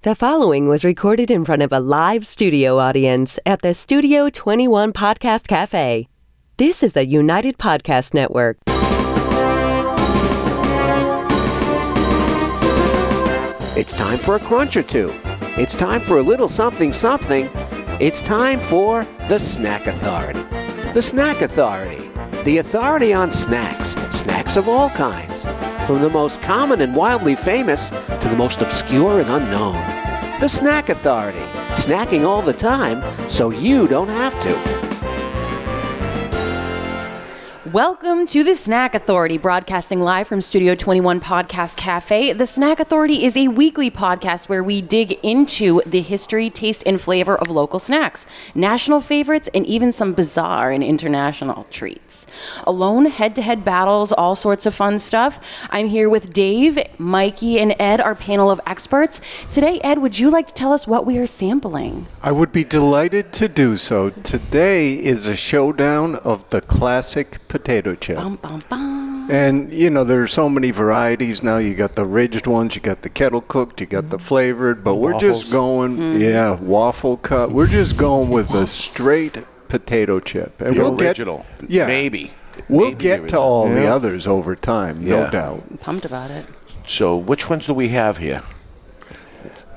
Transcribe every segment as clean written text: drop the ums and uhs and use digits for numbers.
The following was recorded in front of a live studio audience at the Studio 21 Podcast Café. This is the United Podcast Network. It's time for a crunch or two. It's time for a little something something. It's time for the Snack Authority. The Snack Authority. The authority on snacks. Snacks of all kinds. From the most common and wildly famous to the most obscure and unknown. The Snack Authority. Snacking all the time so you don't have to. Welcome to the Snack Authority, broadcasting live from Studio 21 Podcast Café. The Snack Authority is a weekly podcast where we dig into the history, taste, and flavor of local snacks, national favorites, and even some bizarre and international treats. Alone, head-to-head battles, all sorts of fun stuff. I'm here with Dave, Mikey, and Ed, our panel of experts. Today, Ed, would you like to tell us what we are sampling? I would be delighted to do so. Today is a showdown of the classic potato chip. Bum, bum, bum. And, you know, there are so many varieties now. You got the ridged ones, you got the kettle cooked, you got the flavored, but we're just going, waffle cut. We're just going with the straight potato chip. And the original. Maybe. We'll get to all the others over time, no doubt. I'm pumped about it. So which ones do we have here?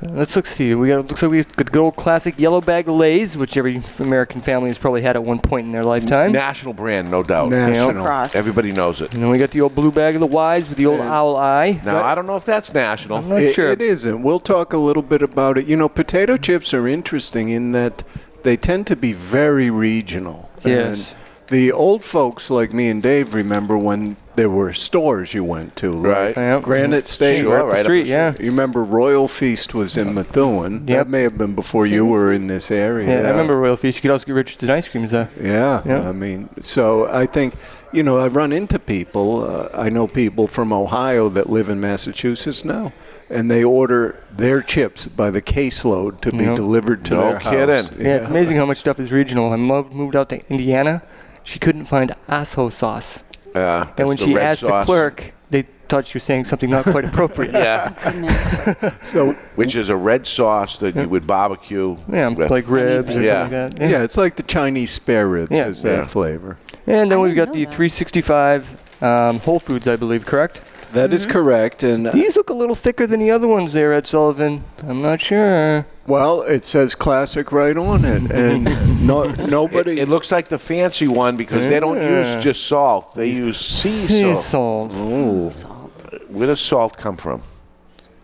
Let's look. See, looks like we got the good old classic yellow bag Lay's, which every American family has probably had at one point in their lifetime. National brand, no doubt. National. Cross. Everybody knows it. And then we got the old blue bag of the Wise with the old owl eye. Now, I don't know if that's national. I'm not sure. It isn't. We'll talk a little bit about it. You know, potato chips are interesting in that they tend to be very regional. Yes. And the old folks like me and Dave remember when there were stores you went to, Right. like Granite State. Sure, Right up the street, yeah. You remember Royal Feast was in Methuen. Yep. That may have been before you were in this area. Yeah, I remember Royal Feast. You could also get Richardson ice creams there. Yeah, Yeah. I mean, so I think, you know, I run into people. I know people from Ohio that live in Massachusetts now, and they order their chips by the caseload to be delivered to their house. No kidding. Yeah, it's amazing how much stuff is regional. My mom moved out to Indiana. She couldn't find asso sauce. And when she asked the clerk, they thought she was saying something not quite appropriate. So, Which is a red sauce that you would barbecue. Yeah, with. like ribs or something like that. yeah, it's like the Chinese spare ribs Yeah. is that flavor. And then I we've got didn't the know that. 365 Whole Foods, I believe, correct? That is correct. And These look a little thicker than the other ones there, Ed Sullivan. I'm not sure. well, it says classic right on it, and nobody. It looks like the fancy one because they don't use just salt. They use sea salt. Oh, Where does salt come from?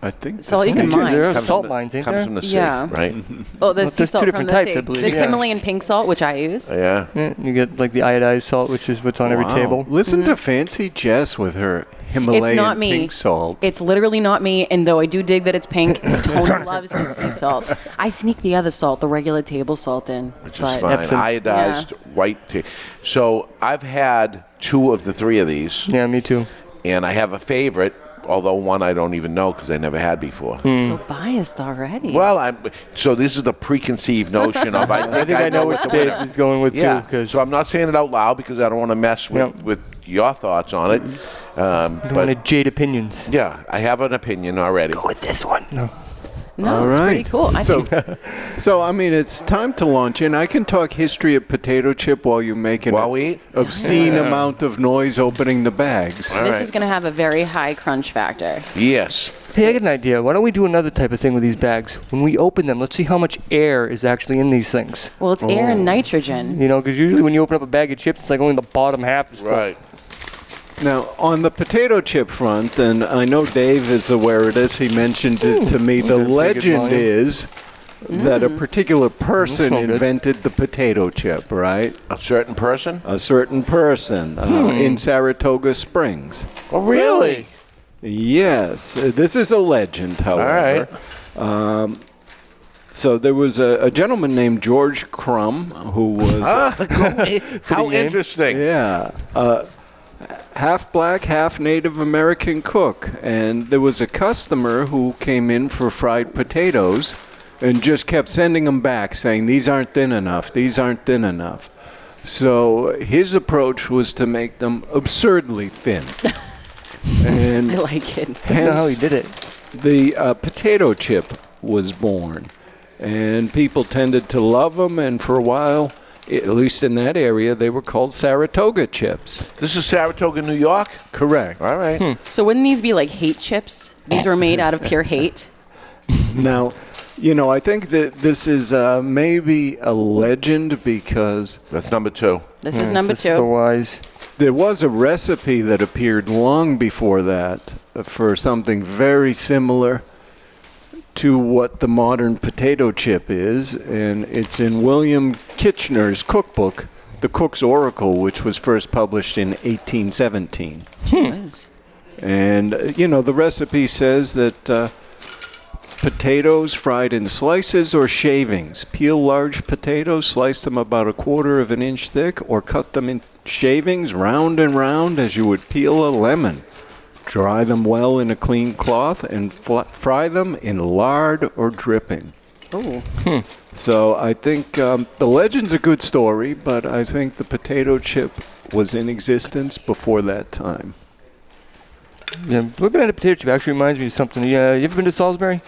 I think Salt you can this- mine. There are Comes salt from the- mines, ain't comes there? from the sea, Yeah. right? Oh, there's Well, sea there's salt two from different the types, sea. I believe, There's yeah. Himalayan pink salt, which I use. Yeah. Yeah, you get like the iodized salt, which is what's on every Wow. table. Listen to Fancy Jess with her Himalayan It's not me. pink salt. It's literally not me, and though I do dig that it's pink, Tony loves his sea salt. I sneak the other salt, the regular table salt in. Which but is fine. Epsom. Iodized white tea. So I've had 2 of the 3 of these, Yeah, me too. and I have a favorite, although one I don't even know because I never had before. So biased already. Well, so this is the preconceived notion of I think I know which the Dave winner. is going with Yeah, too. Because so I'm not saying it out loud because I don't want to mess with your thoughts on it. don't want to jade opinions. Yeah, I have an opinion already. With this one. No. no, All it's pretty right. cool. I So, think so I mean, it's time to launch in. I can talk history of potato chip while you're making While we eat? obscene amount of noise opening the bags. All this right. is going to have a very high crunch factor. Yes. Hey, I got an idea. Why don't we do another type of thing with these bags? When we open them, let's see how much air is actually in these things. Well, it's air and nitrogen. You know, because usually when you open up a bag of chips, it's like only the bottom half is full. Right. Now, on the potato chip front, and I know Dave is aware of this, he mentioned it to me, the Pretty good legend volume. is that a particular person smell good. invented the potato chip, right? A certain person? A certain person in Saratoga Springs. Oh, really? Yes, this is a legend, however. All right. So there was a gentleman named George Crumb who was How interesting. half black, half Native American cook. And there was a customer who came in for fried potatoes and just kept sending them back saying, these aren't thin enough, these aren't thin enough. So his approach was to make them absurdly thin. And I like it. I don't know how he did it. the potato chip was born. And people tended to love them, and for a while, at least in that area, they were called Saratoga chips. This is Saratoga, New York? Correct. All right. So wouldn't these be like hate chips? These were made out of pure hate. Now, I think that this is maybe a legend because That's number 2. This is number It's the 2. wise. there was a recipe that appeared long before that for something very similar to what the modern potato chip is, and it's in William Kitchener's cookbook, The Cook's Oracle, which was first published in 1817. And, the recipe says that potatoes fried in slices or shavings. Peel large potatoes, slice them about 1/4 of an inch thick, or cut them in shavings round and round as you would peel a lemon. Dry them well in a clean cloth and fry them in lard or dripping. Oh. So I think the legend's a good story, but I think the potato chip was in existence before that time. Yeah, looking at a potato chip actually reminds me of something. You ever been to Salisbury?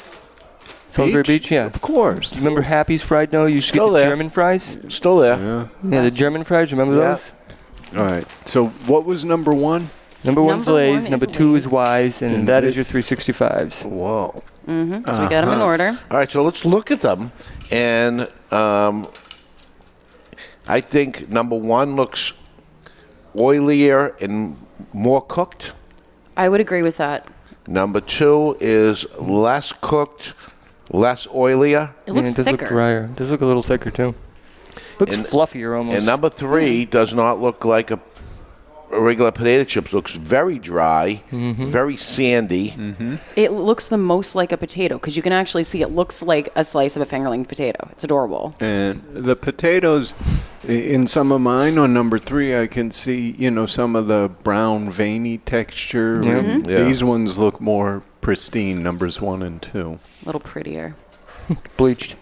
Salisbury Beach, yeah. Of course. Do you remember Happy's Fried Dough? You used to get Still the there. German fries? Still there. Yeah. Yeah, the German fries. Remember Yeah. those? All right. So what was number 1? Number one's Number Lay's, one number is 2 is Lay's. Wise, and And that is your this- 365s. Whoa. So we got them in order. All right, so let's look at them. And I think number 1 looks oilier and more cooked. I would agree with that. Number 2 is less cooked, less oilier. It looks it does thicker. look drier. It does look a little thicker, too. Looks And- fluffier almost. And number 3 does not look like a regular potato chips. Looks very dry, very sandy. It looks the most like a potato because you can actually see it looks like a slice of a fingerling potato. It's adorable. And the potatoes, in some of mine on number 3, I can see, some of the brown veiny texture. And Yeah. These ones look more pristine, numbers 1 and 2. A little prettier. Bleached.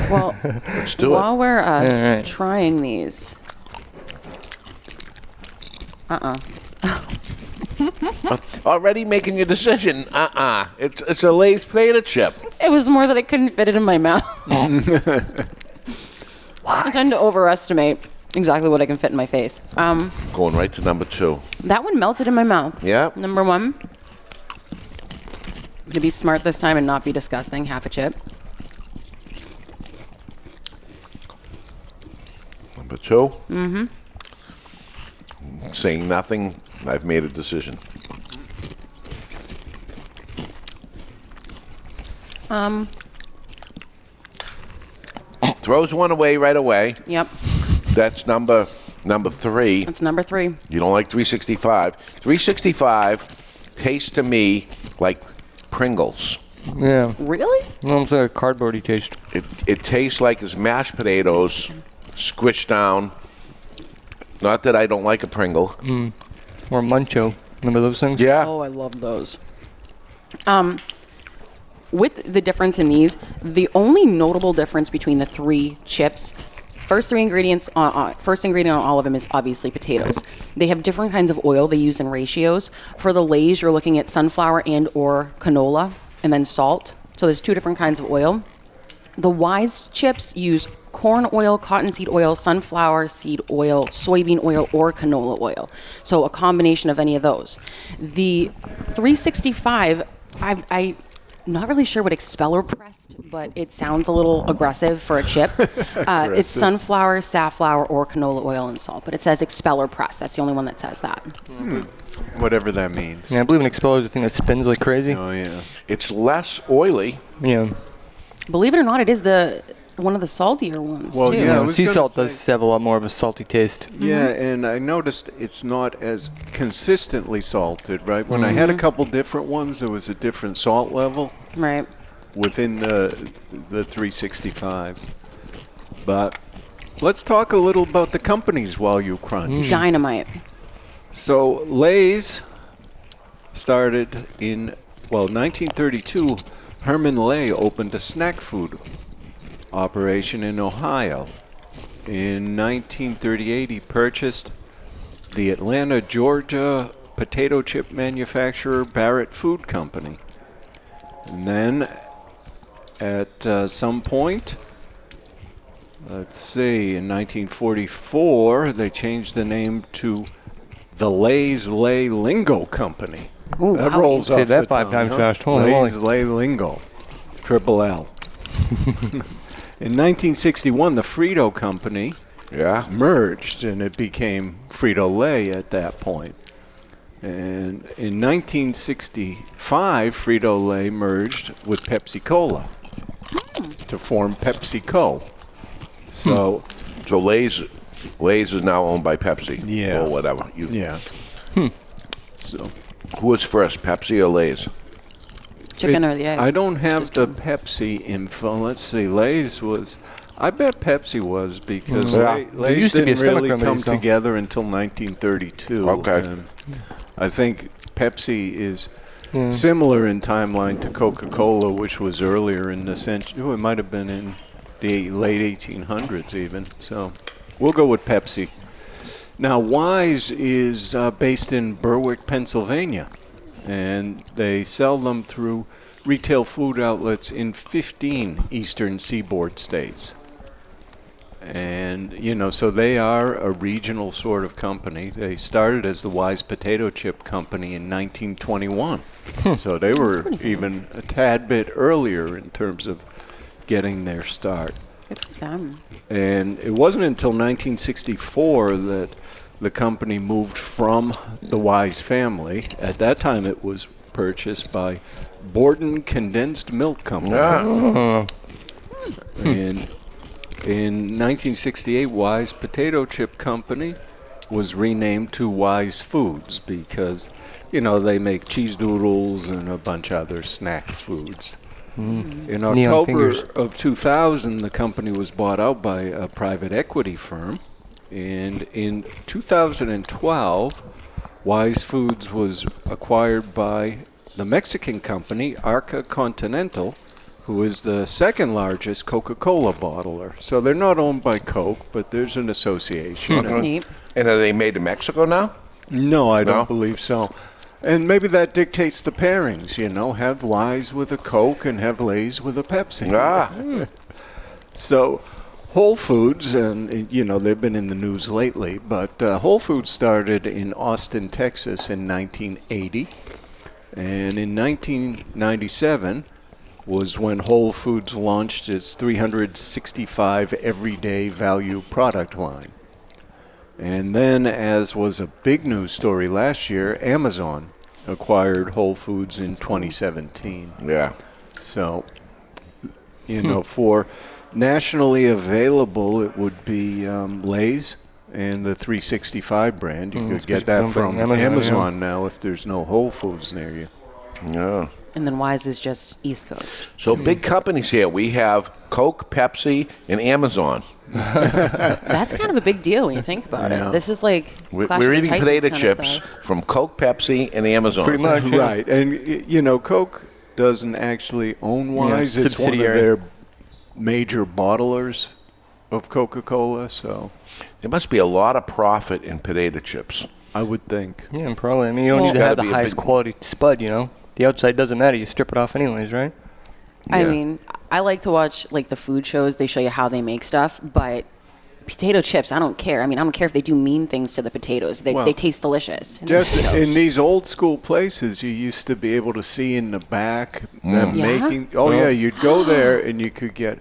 Well, Let's do it. while we're right. trying these. Already making your decision. It's a Lay's potato chip. It was more that I couldn't fit it in my mouth. I tend to overestimate exactly what I can fit in my face. Going right to number 2. That one melted in my mouth. Yeah. Number 1. I'm going to be smart this time and not be disgusting. Half a chip. Number 2. Saying nothing. I've made a decision. Throws one away right away. Yep. That's number 3. That's number 3. You don't like 365. 365 tastes to me like Pringles. Yeah. Really? Almost like a cardboardy taste. It tastes like it's mashed potatoes squished down. Not that I don't like a Pringle. Or Muncho. Remember those things? Yeah. Oh, I love those. With the difference in these, the only notable difference between the 3 chips, first ingredient on all of them is obviously potatoes. They have different kinds of oil they use in ratios. For the Lay's, you're looking at sunflower and or canola, and then salt. So there's 2 different kinds of oil. The Wise chips use corn oil, cottonseed oil, sunflower seed oil, soybean oil, or canola oil. So a combination of any of those. The 365, I'm not really sure what expeller pressed, but it sounds a little aggressive for a chip. It's sunflower, safflower, or canola oil and salt, but it says expeller press. That's the only one that says that. Whatever that means. Yeah, I believe an expeller is a thing that spins like crazy. Oh, yeah. It's less oily. Yeah. Believe it or not, it is one of the saltier ones, Well, too. yeah. I was Sea gonna salt say- does have a lot more of a salty taste. Yeah, and I noticed it's not as consistently salted, right? When I had a couple different ones, there was a different salt level Right. within the 365. But let's talk a little about the companies while you crunch. Dynamite. So Lay's started in, 1932, Herman Lay opened a snack food operation in Ohio. In 1938, he purchased the Atlanta, Georgia potato chip manufacturer Barrett Food Company. And then, at some point. Let's see, in 1944, they changed the name to the Lay's Lay Lingo Company. Ooh, that wow. rolls off Say that the 5 tongue, times huh? fast. Holy Lay's moly. Lay Lingo, triple L. In 1961, the Frito Company merged, and it became Frito-Lay at that point. And in 1965, Frito-Lay merged with Pepsi-Cola to form PepsiCo. So Lay's is now owned by Pepsi. Yeah. Or whatever. So Who was first, Pepsi or Lay's? Chicken or the egg? I don't have the Pepsi info. Let's see. Lay's was. I bet Pepsi was because Lay's used to be a didn't really stomach remedy, come together until 1932. Okay. And I think Pepsi is similar in timeline to Coca-Cola, which was earlier in the century. It might have been in the late 1800s even. So we'll go with Pepsi. Now, Wise is based in Berwick, Pennsylvania, and they sell them through retail food outlets in 15 eastern seaboard states. And, so they are a regional sort of company. They started as the Wise Potato Chip Company in 1921. So they were even a tad bit earlier in terms of getting their start. Good for them. And it wasn't until 1964 that the company moved from the Wise family. At that time, it was purchased by Borden Condensed Milk Company. And in 1968, Wise Potato Chip Company was renamed to Wise Foods because, they make cheese doodles and a bunch of other snack foods. In October of 2000, the company was bought out by a private equity firm. And in 2012, Wise Foods was acquired by the Mexican company Arca Continental, who is the second largest Coca-Cola bottler. So they're not owned by Coke, but there's an association. That's neat. And are they made in Mexico now? No, I don't believe so. And maybe that dictates the pairings, have Wise with a Coke and have Lay's with a Pepsi. So Whole Foods, and they've been in the news lately, but Whole Foods started in Austin, Texas in 1980. And in 1997 was when Whole Foods launched its 365 everyday value product line. And then, as was a big news story last year, Amazon acquired Whole Foods in 2017. Yeah. So, for nationally available, it would be Lay's and the 365 brand. You could get that from Amazon now if there's no Whole Foods near you. Yeah. And then Wise is just East Coast. So big companies here. We have Coke, Pepsi, and Amazon. That's kind of a big deal when you think about it. This is like We're eating potato chips from Coke, Pepsi, and Amazon. Pretty much. Right. And, Coke doesn't actually own Wise. It's one of their major bottlers of Coca-Cola. So there must be a lot of profit in potato chips. I would think. Yeah, probably. I mean, you don't need to have the highest quality spud, The outside doesn't matter. You strip it off anyways, right? Yeah. I mean, I like to watch the food shows. They show you how they make stuff, but potato chips, I don't care. I mean, I don't care if they do mean things to the potatoes. They taste delicious. Just in these old school places, you used to be able to see in the back them making. Oh yeah, you'd go there and you could get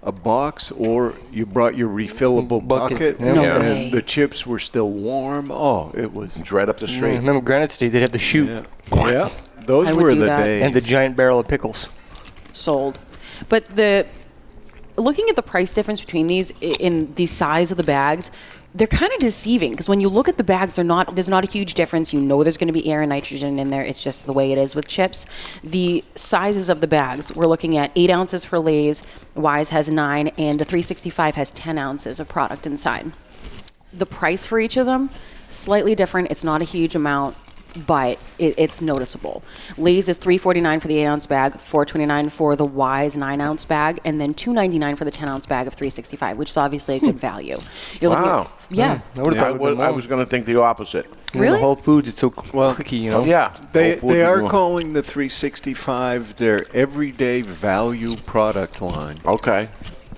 a box, or you brought your refillable bucket, and the chips were still warm. Oh, it was. It's right up the street. Yeah, remember Granite State? They'd have the chute. Yeah. Those were the days. And the giant barrel of pickles. Sold. But looking at the price difference between these in the size of the bags, they're kind of deceiving because when you look at the bags, there's not a huge difference. There's going to be air and nitrogen in there. It's just the way it is with chips. The sizes of the bags, we're looking at 8 ounces for Lay's, Wise has 9, and the 365 has 10 ounces of product inside. The price for each of them, slightly different. It's not a huge amount, but it's noticeable. Lay's is $3.49 for the 8-ounce bag, $4.29 for the Wise 9-ounce bag, and then $2.99 for the 10-ounce bag of 365, which is obviously a good value. Wow. I was going to think the opposite. Really? Whole Foods, it's so clicky, you know. Yeah. They are calling the 365 their everyday value product line. Okay.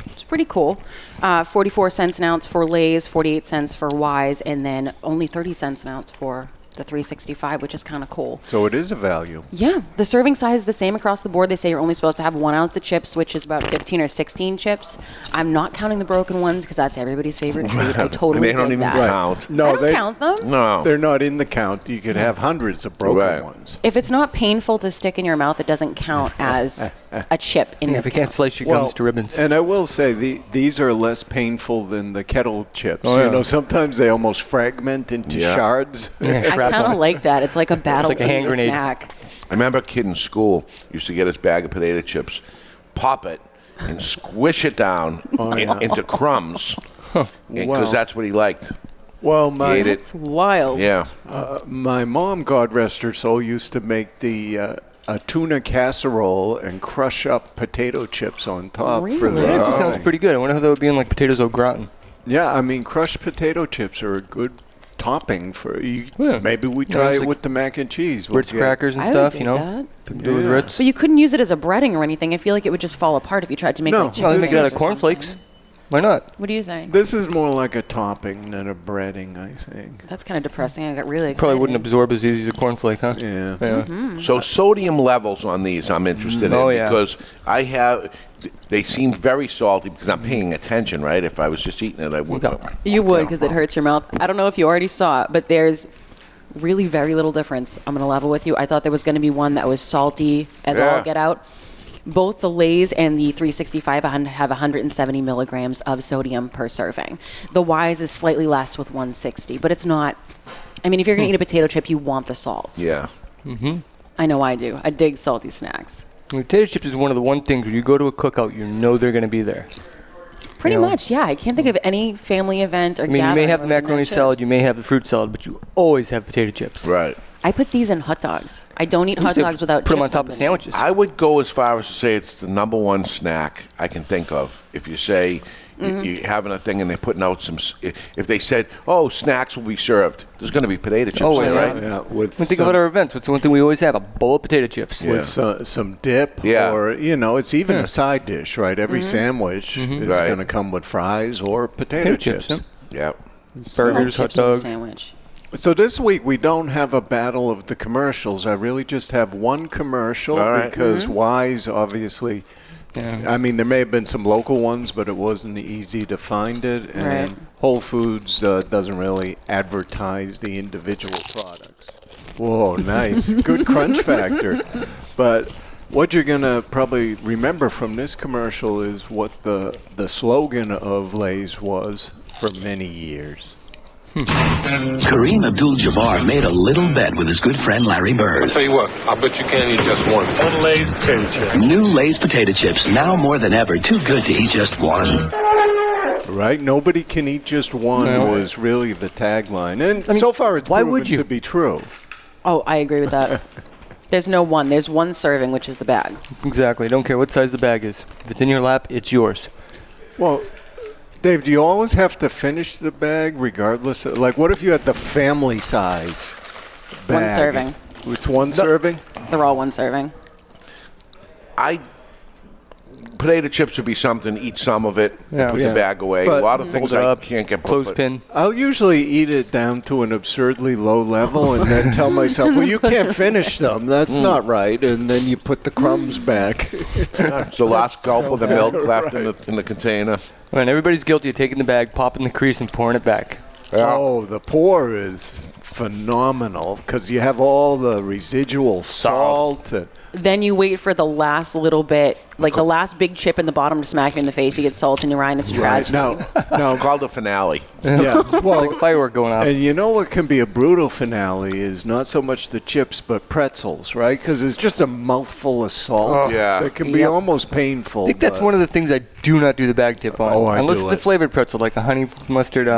It's pretty cool. 44 cents an ounce for Lay's, 48 cents for Wise, and then only 30 cents an ounce for the 365, which is kind of cool. So it is a value. Yeah. The serving size is the same across the board. They say you're only supposed to have 1 ounce of chips, which is about 15 or 16 chips. I'm not counting the broken ones because that's everybody's favorite treat. I totally They don't dig even that. count. No, I don't count them. No. They're not in the count. You could have hundreds of broken ones. If it's not painful to stick in your mouth, it doesn't count as a chip in Yeah, this they can't count. slice your gums to ribbons. And I will say these are less painful than the kettle chips. Oh, yeah. You know, sometimes they almost fragment into shards. Yeah, I shrapnel. kind of like that. It's like a battle like a hand grenade. snack. I remember a kid in school used to get his bag of potato chips, pop it, and squish it down into crumbs, because that's what he liked. Well, He ate it. It's wild. Yeah. my mom, God rest her soul, used to make a tuna casserole and crush up potato chips on top. For Really? the That actually topping. sounds pretty good. I wonder how that would be in like potatoes au gratin. Yeah, I mean, crushed potato chips are a good topping for you. Yeah. Maybe we try it's it like with the mac and cheese. Ritz crackers and I would stuff, dig you know. that. People do it with Ritz. But you couldn't use it as a breading or anything. I feel like it would just fall apart if you tried to make No. like No, they chicken make it out of or cornflakes. something. Why not? What do you think? This is more like a topping than a breading, I think. That's kind of depressing. I got really excited. Probably wouldn't absorb as easy as a cornflake, huh? Yeah. Mm-hmm. So sodium levels on these I'm interested in Oh, yeah. because they seem very salty because I'm paying attention, right? If I was just eating it, I wouldn't. You would because it hurts your mouth. I don't know if you already saw it, but there's really very little difference. I'm going to level with you. I thought there was going to be one that was salty as all get out. Both the Lay's and the 365 have 170 milligrams of sodium per serving. The Wise is slightly less with 160, but it's not. I mean, if you're going to eat a potato chip, you want the salt. Yeah. I know I do. I dig salty snacks. Potato chips is one of the one things when you go to a cookout, you know they're going to be there. Pretty You know? much, yeah. I can't think of any family event or I mean, you gathering may have the where we didn't macaroni have salad, chips. you may have the fruit salad, but you always have potato chips. Right. I put these in hot dogs. I don't eat hot dogs without Put them on chips top of them. sandwiches. I would go as far as to say it's the number one snack I can think of. If you say you're having a thing and they're putting out some, if they said, "Oh, snacks will be served," there's going to be potato chips Always, there, right? Yeah, with When think about our events, what's the one thing we always have? A bowl of potato chips. with some dip, Yeah. or it's even a side dish, right? Every sandwich is Right. going to come with fries or potato chips. Yeah. Burgers, hot Chips in the dogs. sandwich. So this week we don't have a battle of the commercials. I really just have one commercial All right. because Wise obviously. Yeah. I mean, there may have been some local ones, but it wasn't easy to find it. And Right. Whole Foods doesn't really advertise the individual products. Whoa, nice. Good crunch factor. But what you're going to probably remember from this commercial is what the slogan of Lay's was for many years. Kareem Abdul-Jabbar made a little bet with his good friend Larry Bird. Tell you what, I bet you can't eat just one. One Lay's potato chip. New Lay's potato chips, now more than ever, too good to eat just one. Right? Nobody can eat just one was really the tagline. And so far it's why proven would you? to be true. Oh, I agree with that. There's no one. There's one serving, which is the bag. Exactly. Don't care what size the bag is. If it's in your lap, it's yours. Well, Dave, do you always have to finish the bag regardless of, like, what if you had the family size bag? One serving. It's one serving? They're all one serving. Potato chips would be something. Eat some of it. Yeah. Put Yeah. the bag away. But- a lot of things Hold I up, can't get. clothespin. I'll usually eat it down to an absurdly low level and then tell myself, well, you can't finish them. That's not right. And then you put the crumbs back. It's the last gulp of the milk left in the container. And everybody's guilty of taking the bag, popping the crease, and pouring it back. Oh, the pour is phenomenal because you have all the residual salt. And Then you wait for the last little bit, like the last big chip in the bottom to smack you in the face. You get salt in your eye, and it's tragic. Now, It's called the finale. yeah, well, Firework going off. and you know what can be a brutal finale is not so much the chips, but pretzels, right? Because it's just a mouthful of salt. Yeah. It can be Yep. almost painful. I think that's one of the things I do not do the bag tip on. Oh, I Unless do it's a it. flavored pretzel, like a honey mustard.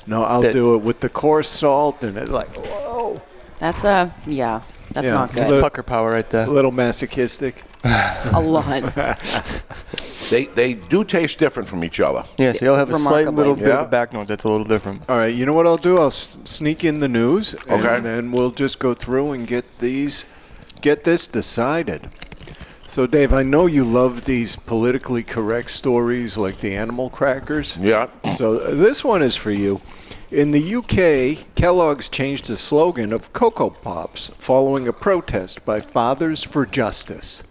No, I'll that- do it with the coarse salt, and it's like, whoa. That's that's Yeah. not That's good. pucker power right there. A little masochistic. A lot. They do taste different from each other. Yes, they all have a slight little bit Yeah. of a back note that's a little different. All right, you know what I'll do? I'll sneak in the news, Okay. and then we'll just go through and get this decided. So, Dave, I know you love these politically correct stories like the animal crackers. Yeah. So this one is for you. In the UK, Kellogg's changed the slogan of Cocoa Pops following a protest by Fathers for Justice.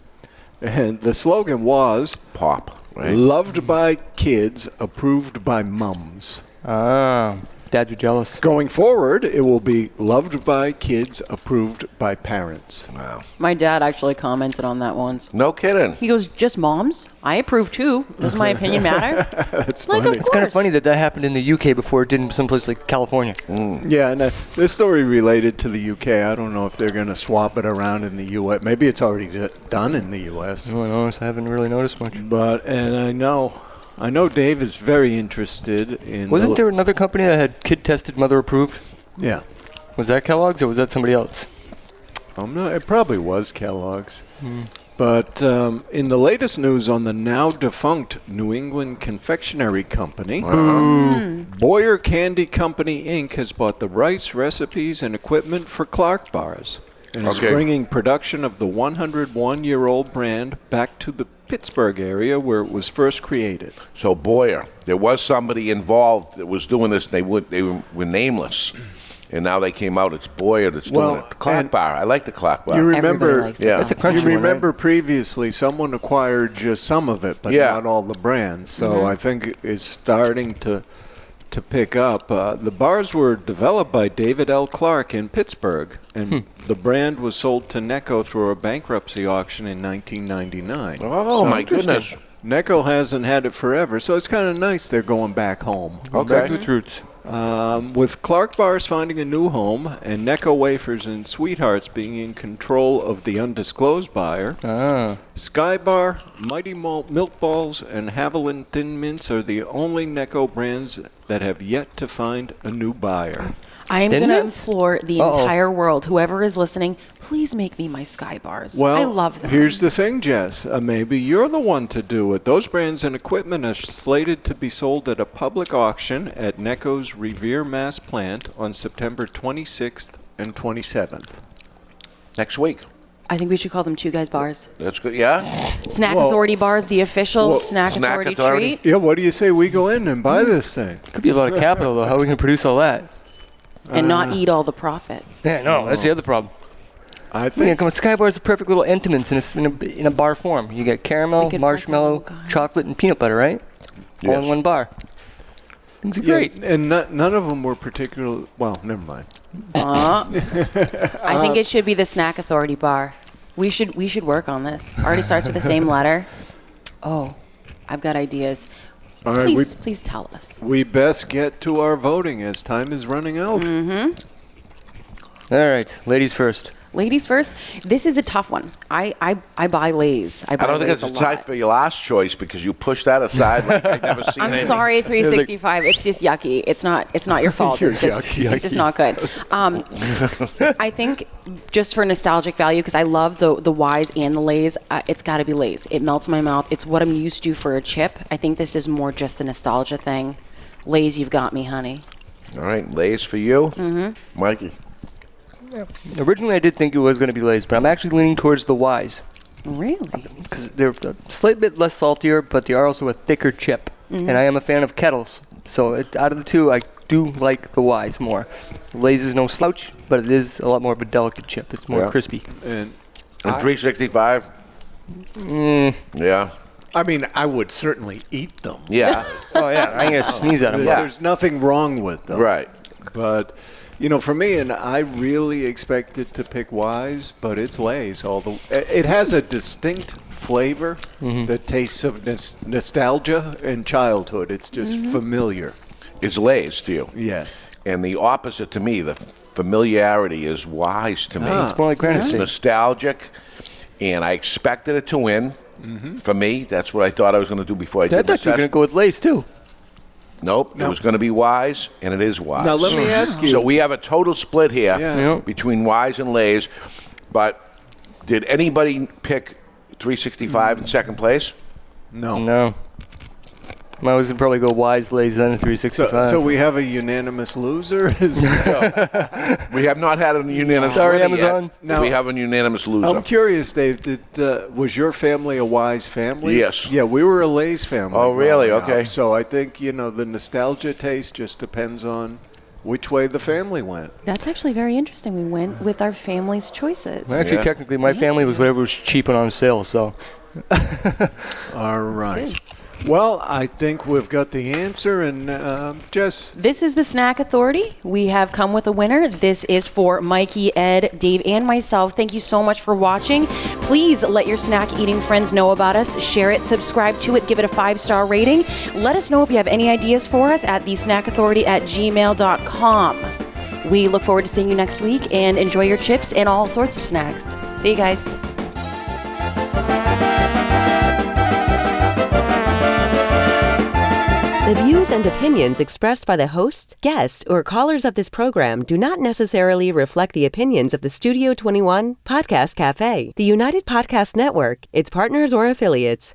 And the slogan was, Pop, right? loved by kids, approved by mums. Ah, dads are jealous. Going forward, it will be loved by kids, approved by parents. Wow. My dad actually commented on that once. No kidding. He goes, just moms? I approve too. Does my opinion matter? That's Like, funny. of It's kind of course. funny that happened in the UK before it did in someplace like California. Yeah, and this story related to the UK. I don't know if they're going to swap it around in the U.S. Maybe it's already done in the U.S. No one knows. I haven't really noticed much. And I know Dave is very interested in. Wasn't there another company that had kid tested, mother approved? Yeah. Was that Kellogg's or was that somebody else? It probably was Kellogg's. But in the latest news on the now defunct New England Confectionery Company, Boyer Candy Company Inc. has bought the rights, recipes, and equipment for Clark bars and is bringing production of the 101-year-old brand back to the Pittsburgh area where it was first created. So Boyer, there was somebody involved that was doing this. They were nameless, and now they came out. It's Boyer that's doing it. The Clark bar. I like the Clark bar. You Everybody remember? likes that. Yeah. That's a crunchy You one, remember previously someone acquired just some of it, but Yeah. not all the brands. So I think it's starting to pick up. The bars were developed by David L. Clark in Pittsburgh, and the brand was sold to Necco through a bankruptcy auction in 1999. Oh, So my goodness. Necco hasn't had it forever, so it's kind of nice they're going back home. Back to its roots. With Clark Bars finding a new home and Necco Wafers and Sweethearts being in control of the undisclosed buyer, Sky Bar, Mighty Milk Balls, and Haviland Thin Mints are the only Necco brands that have yet to find a new buyer. I am Thin going to Mints? implore the Uh-oh. entire world, whoever is listening, please make me my Sky Bars. Well, I love them. Here's the thing, Jess. Maybe you're the one to do it. Those brands and equipment are slated to be sold at a public auction at Necco's Revere, Mass plant on September 26th and 27th. Next week. I think we should call them Two Guys Bars. That's good. Yeah. Snack Well- Authority Bars, the official Snack Snack Authority Authority. treat. Yeah, what do you say we go in and buy this thing? Could be a lot of capital, though. How are we going to produce all that? And not eat all the profits. Yeah, no, that's the other problem. I Yeah, think come on, Sky Bar is a perfect little Entenmann's in a bar form. You get We caramel, could marshmallow, put some guys. chocolate, and peanut butter, right? All in Yes. one bar. Things are great. and none of them were particularly well. Never mind. I think it should be the Snack Authority Bar. We should work on this. Already starts with the same letter. Oh, I've got ideas. All right, Please tell us. we best get to our voting as time is running out. All right, ladies first. Ladies first. This is a tough one. I buy Lay's. I don't think Lay's it's a a time lot. for your last choice because you pushed that aside like I've never seen I'm anything. sorry, 365. It's just yucky. It's not your fault. You're It's just yucky. not good. I think just for nostalgic value, because I love the Y's and the Lay's. It's got to be Lay's. It melts my mouth. It's what I'm used to for a chip. I think this is more just the nostalgia thing. Lay's, you've got me, honey. All right, Lay's for you. Mm-hmm. Mikey. Originally, I did think it was going to be Lay's, but I'm actually leaning towards the Y's. Really? Because they're a slight bit less saltier, but they are also a thicker chip. And I am a fan of kettles. So out of the two, I do like the Y's more. Lay's is no slouch, but it is a lot more of a delicate chip. It's more Yeah. crispy. And 365. Yeah. I mean, I would certainly eat them. Yeah. Oh, yeah. I ain't going to sneeze at them. Yeah. There's nothing wrong with them. Right. But, you know, for me, and I really expected to pick Y's, but it's Lay's. It has a distinct flavor that tastes of nostalgia and childhood. It's just familiar. It's Lay's to you. Yes. And the opposite to me, the familiarity is Wise to me. It's more like Granite It's State. nostalgic, and I expected it to win. For me, that's what I thought I was going to do before I I did the thought you were going session. to go with Lay's, too. Nope, it was going to be Wise, and it is Wise. Now, let me ask you. So we have a total split here Yeah. between Wise and Lay's. But did anybody pick 365 in second place? No. I was probably go Wise Lays then 365. So we have a unanimous loser? We have not had a unanimous Sorry, winner Amazon. yet. Now- We have a unanimous loser. I'm curious, Dave. Was your family a Wise family? Yes. Yeah, we were a Lay's family. Oh, really? growing up. Okay. So I think, the nostalgia taste just depends on which way the family went. That's actually very interesting. We went with our family's choices. Actually, Yeah. technically, my family was whatever was cheap and on sale, so. All right. Well, I think we've got the answer, and Jess. This is the Snack Authority. We have come with a winner. This is for Mikey, Ed, Dave, and myself. Thank you so much for watching. Please let your snack eating friends know about us. Share it, subscribe to it, give it a 5-star rating. Let us know if you have any ideas for us at thesnackauthority@gmail.com. We look forward to seeing you next week, and enjoy your chips and all sorts of snacks. See you guys. The views and opinions expressed by the hosts, guests, or callers of this program do not necessarily reflect the opinions of the Studio 21 Podcast Café, the United Podcast Network, its partners, or affiliates.